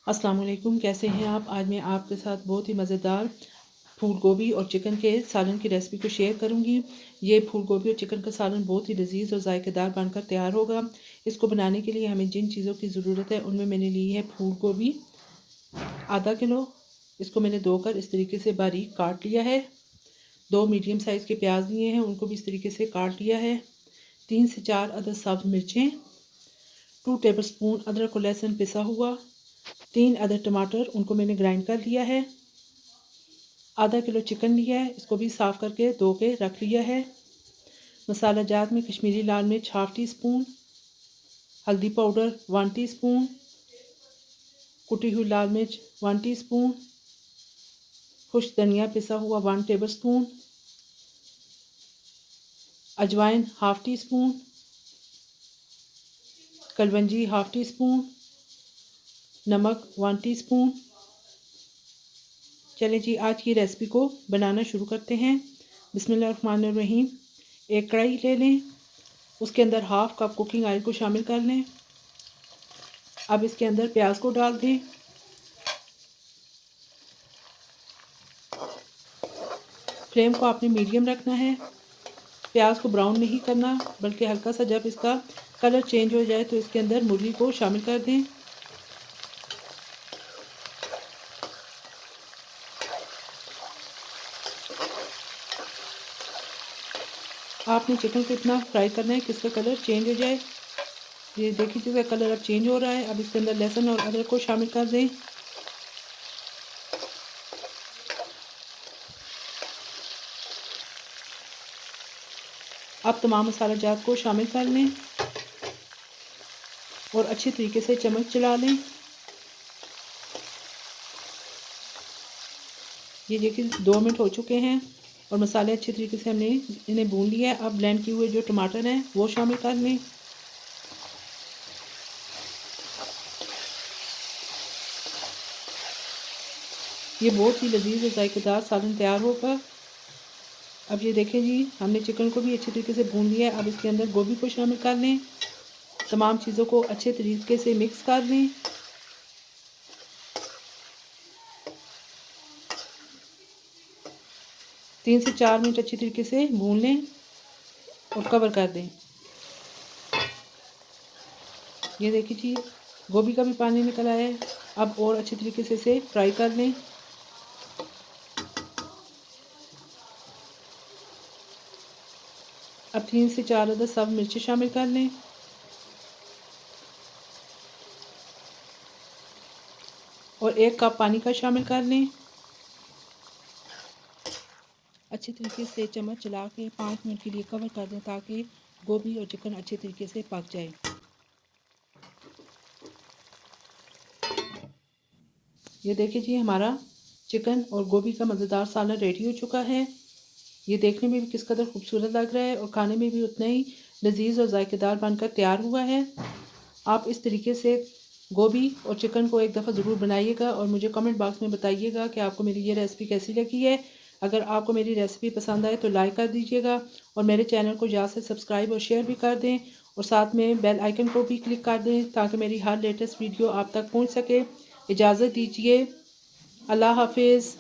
अस्सलाम वालेकुम, कैसे हैं आप। आज मैं आपके साथ बहुत ही मज़ेदार फूल गोभी और चिकन के सालन की रेसिपी को शेयर करूंगी। ये फूल गोभी और चिकन का सालन बहुत ही लजीज और जायकेदार बनकर तैयार होगा। इसको बनाने के लिए हमें जिन चीज़ों की ज़रूरत है उनमें मैंने ली है फूल गोभी आधा किलो। इसको मैंने धोकर इस तरीके से बारीक काट लिया है। 2 मीडियम साइज़ के प्याज लिए हैं, उनको भी इस तरीके से काट लिया है। 3 से 4 अदद सब्ज़ मिर्चें, 2 टेबलस्पून अदरक और लहसुन पिसा हुआ, 3 अदद टमाटर, उनको मैंने ग्राइंड कर लिया है। आधा किलो चिकन लिया है, इसको भी साफ़ करके धो के रख लिया है। मसाला जात में कश्मीरी लाल मिर्च ½ टीस्पून, हल्दी पाउडर 1 टीस्पून, कुटी हुई लाल मिर्च 1 टीस्पून, खुश्क धनिया पिसा हुआ 1 टेबलस्पून, अजवाइन ½ टीस्पून, कलवंजी ½ टीस्पून, नमक 1 टीस्पून। चलें जी, आज की रेसिपी को बनाना शुरू करते हैं। बिस्मिल्लाहिर्रहमानिर्रहीम। एक कढ़ाई ले लें, उसके अंदर ½ कप कुकिंग ऑयल को शामिल कर लें। अब इसके अंदर प्याज को डाल दें। फ्लेम को आपने मीडियम रखना है। प्याज को ब्राउन नहीं करना, बल्कि हल्का सा जब इसका कलर चेंज हो जाए तो इसके अंदर मुर्गी को शामिल कर दें। आपने चिकन को इतना फ्राई करना है कि इसका कलर चेंज हो जाए। ये देखिए इसका कलर अब चेंज हो रहा है। अब इसके अंदर लहसुन और अदरक को शामिल कर दें। अब तमाम मसाला जात को शामिल कर लें और अच्छी तरीके से चम्मच चला लें। ये देखिए 2 मिनट हो चुके हैं और मसाले अच्छी तरीके से हमने इन्हें भून लिया है। अब ब्लेंड किए हुए जो टमाटर हैं वो शामिल कर लें। ये बहुत ही लजीज और जायकेदार सालन तैयार होगा। अब ये देखें जी, हमने चिकन को भी अच्छी तरीके से भून लिया है। अब इसके अंदर गोभी को शामिल कर लें। तमाम चीज़ों को अच्छे तरीके से मिक्स कर लें। तीन से 4 मिनट अच्छी तरीके से भून लें और कवर कर दें। ये देखिए जी, गोभी का भी पानी निकल आया है। अब और अच्छी तरीके से इसे फ्राई कर लें। अब 3 से 4 अदद सब मिर्ची शामिल कर लें और 1 कप पानी का शामिल कर लें। अच्छी तरीके से चम्मच चला के 5 मिनट के लिए कवर कर दें ताकि गोभी और चिकन अच्छे तरीके से पक जाए। ये देखिए जी, हमारा चिकन और गोभी का मज़ेदार सालन रेडी हो चुका है। ये देखने में भी किस कदर खूबसूरत लग रहा है और खाने में भी उतना ही लजीज और जायकेदार बनकर तैयार हुआ है। आप इस तरीके से गोभी और चिकन को एक दफ़ा ज़रूर बनाइएगा और मुझे कमेंट बॉक्स में बताइएगा कि आपको मेरी ये रेसिपी कैसी लगी है। अगर आपको मेरी रेसिपी पसंद आए तो लाइक कर दीजिएगा और मेरे चैनल को ज़्यादा से सब्सक्राइब और शेयर भी कर दें और साथ में बेल आइकन को भी क्लिक कर दें ताकि मेरी हर लेटेस्ट वीडियो आप तक पहुँच सके। इजाज़त दीजिए। अल्लाह हाफिज़।